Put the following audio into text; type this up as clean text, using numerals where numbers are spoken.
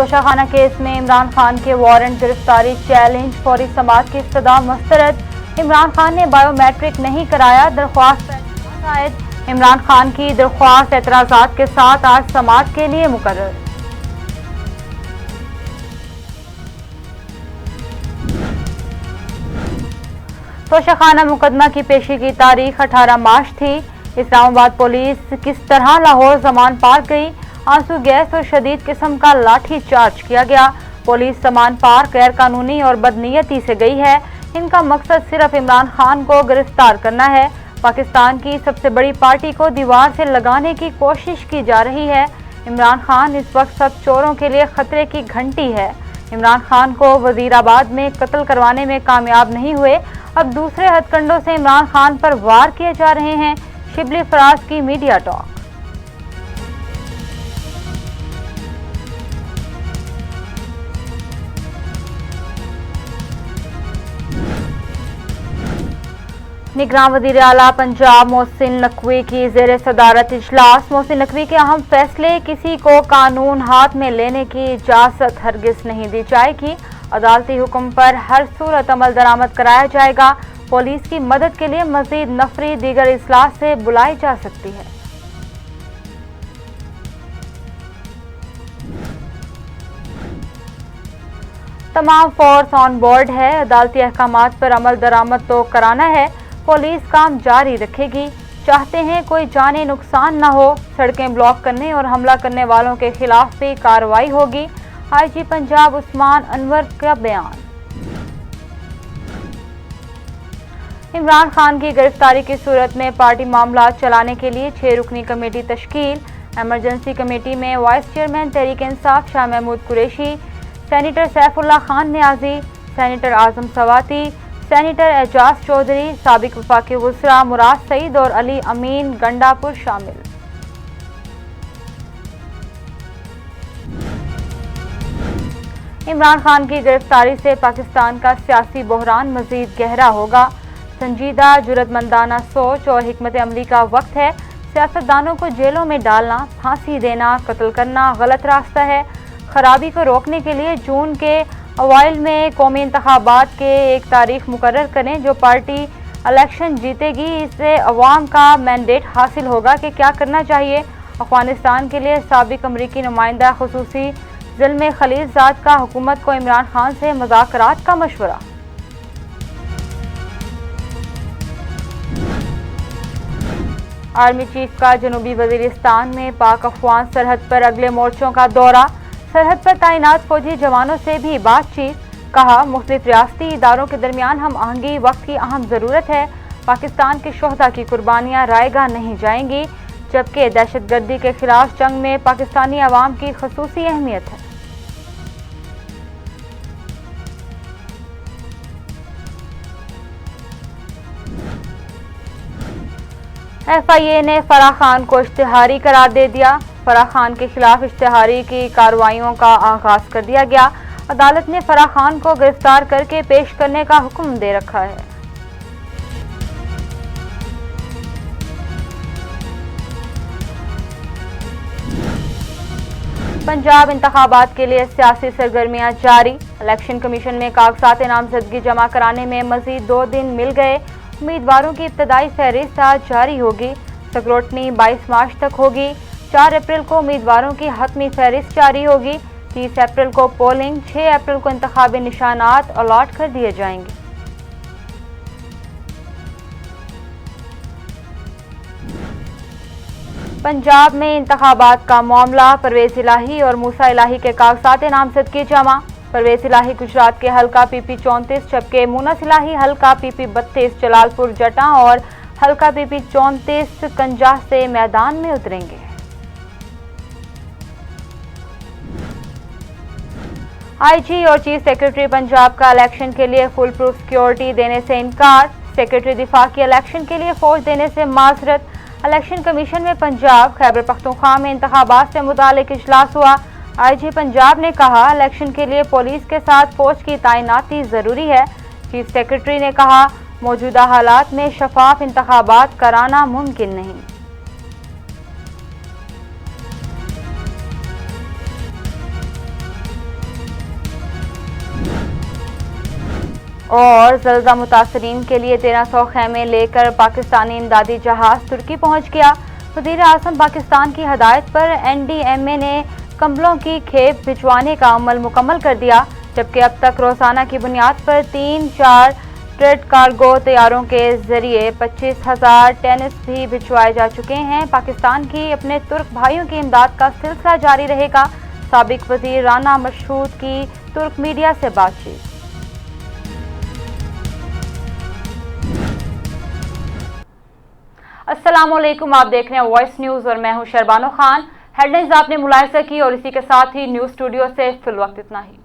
Toshakhana case में इमरान खान के warrant गिरफ्तारी चैलेंज, फौरी समाअत की इस्तदा मुस्तरद। इमरान खान ने बायोमेट्रिक नहीं कराया, दरख्वास्त शायद। इमरान खान की दरख्वास्त एतराज़ात के साथ आज समाअत के लिए मुकर्रर। तोशाखाना मुकदमा की पेशी की तारीख 18 मार्च थी। इस्लामाबाद पुलिस किस तरह लाहौर जमान पार्क गई, आंसू गैस और शदीद किस्म का लाठी चार्ज किया गया। पुलिस जमान पार्क गैर कानूनी और बदनीयती से गई है। इनका मकसद सिर्फ इमरान खान को गिरफ्तार करना है। पाकिस्तान की सबसे बड़ी पार्टी को दीवार से लगाने की कोशिश की जा रही है। इमरान खान इस वक्त सब चोरों के लिए खतरे की घंटी है। इमरान खान को वजीराबाद में कत्ल करवाने में कामयाब नहीं हुए, अब दूसरे हथकंडों से इमरान खान पर वार किए जा रहे हैं। शिबली फराज की मीडिया टॉक। निगरान वज़ीर आला पंजाब मोहसिन नकवी की ज़ेर सदारत इजलास। मोहसिन नकवी के अहम फैसले, किसी को कानून हाथ में लेने की इजाज़त हरगिज़ नहीं दी जाएगी। अदालती हुक्म पर हर सूरत अमल दरामद कराया जाएगा। पुलिस की मदद के लिए मज़ीद नफरी दीगर इजलास से बुलाई जा सकती है। तमाम फोर्स ऑन बोर्ड है। अदालती अहकामात पर अमल दरामद तो कराना है, पुलिस काम जारी रखेगी। चाहते हैं कोई जानी नुकसान न हो। सड़कें ब्लॉक करने और हमला करने वालों के खिलाफ भी कार्रवाई होगी। आईजी पंजाब उस्मान अनवर का बयान। इमरान खान की गिरफ्तारी की सूरत में पार्टी मामला चलाने के लिए 6 रुकनी कमेटी तश्कील। एमरजेंसी कमेटी में vice chairman Tehreek Insaf Shah Mahmood Qureshi, senator Saifullah Khan Niazi, senator आजम सवाती, सेनेटर एजाज चौधरी, साबिक वफाकी वज़रा मुराद सईद और अली अमीन गंडापुर शामिल। इमरान खान की गिरफ्तारी से पाकिस्तान का सियासी बहरान मजीद गहरा होगा। संजीदा जुर्रतमंदाना सोच और हिकमत अमली का वक्त है। सियासतदानों को जेलों में डालना, फांसी देना, कत्ल करना गलत रास्ता है। खराबी को रोकने के लिए जून के अवाइल में कौमी इंतखाबात के एक तारीख मुकर्रर करें। जो पार्टी इलेक्शन जीतेगी, इससे अवाम का मैंडेट हासिल होगा कि क्या करना चाहिए। अफगानिस्तान के लिए साबिक अमरीकी नुमाइंदा खुसूसी ज़िल्मे खलीलजाद का हुकूमत को इमरान खान से मुज़ाकरात का मशवरा। आर्मी चीफ का जनूबी वजीरिस्तान में पाक अफगान सरहद पर अगले मोर्चों का दौरा। सरहद पर तैनात फौजी जवानों से भी बातचीत। कहा, मुख्तलिफ रियासती इदारों के दरमियान हम आहंगी वक्त की अहम ज़रूरत है। पाकिस्तान के शोहदा की कुर्बानियाँ रायगा नहीं जाएंगी, जबकि दहशतगर्दी के खिलाफ जंग में पाकिस्तानी अवाम की खसूसी अहमियत है। FIA ने फराह खान को इश्तिहारी करार दे दिया। फराह खान के खिलाफ इश्तिहारी की कार्रवाइयों का आगाज कर दिया गया। अदालत ने फराह खान को गिरफ्तार करके पेश करने का हुक्म दे रखा है। पंजाब इंतखाबात के लिए सियासी सरगर्मियां जारी। इलेक्शन कमीशन में कागजात नामजदगी जमा कराने में मजीद 2 दिन मिल गए। उम्मीदवारों की इब्तदाई फहरिस्त आज जारी होगी। स्क्रूटनी 22 मार्च तक होगी। 4 अप्रैल को उम्मीदवारों की हतमी फहरिस्त जारी होगी। 30 अप्रैल को पोलिंग, 6 अप्रैल को इंतखाबी निशानात अलॉट कर दिए जाएंगे। पंजाब में इंतखाबात का मामला। परवेज इलाही और मूसा इलाही के कागजात नामजदगी जमा। परवेज इलाही गुजरात के हल्का PP 34, जबकि मूनस इलाही हल्का PP 32 जलालपुर जटा और हल्का PP 34 कंजाह से मैदान में उतरेंगे। IG और चीफ सेक्रेटरी पंजाब का इलेक्शन के लिए फुल प्रूफ सिक्योरिटी देने से इनकार। सेक्रेटरी दिफा की इलेक्शन के लिए फौज देने से माजरत। इलेक्शन कमीशन में पंजाब खैबर पख्तूनख्वा में इंतखाबात से मुतालिक इजलास हुआ। IG पंजाब ने कहा, इलेक्शन के लिए पुलिस के साथ फौज की तैनाती जरूरी है। चीफ सेक्रेटरी ने कहा, मौजूदा हालात में शफाफ इंतखाबात कराना मुमकिन नहीं। اور زلزلہ متاثرین کے لیے 1300 خیمے لے کر پاکستانی امدادی جہاز ترکی پہنچ گیا۔ وزیر اعظم پاکستان کی ہدایت پر NDMA نے کمبلوں کی کھیپ بھجوانے کا عمل مکمل کر دیا، جبکہ اب تک روزانہ کی بنیاد پر 3-4 ٹریڈ کارگو طیاروں کے ذریعے 25,000 ٹینس بھی بھجوائے جا چکے ہیں۔ پاکستان کی اپنے ترک بھائیوں کی امداد کا سلسلہ جاری رہے گا۔ سابق وزیر رانا مشہود کی ترک میڈیا سے بات چیت۔ السلام علیکم، آپ دیکھ رہے ہیں وائس نیوز اور میں ہوں شربانو خان۔ ہیڈلائنز آپ نے ملاحظہ کی اور اسی کے ساتھ ہی نیوز اسٹوڈیو سے فی الوقت اتنا ہی۔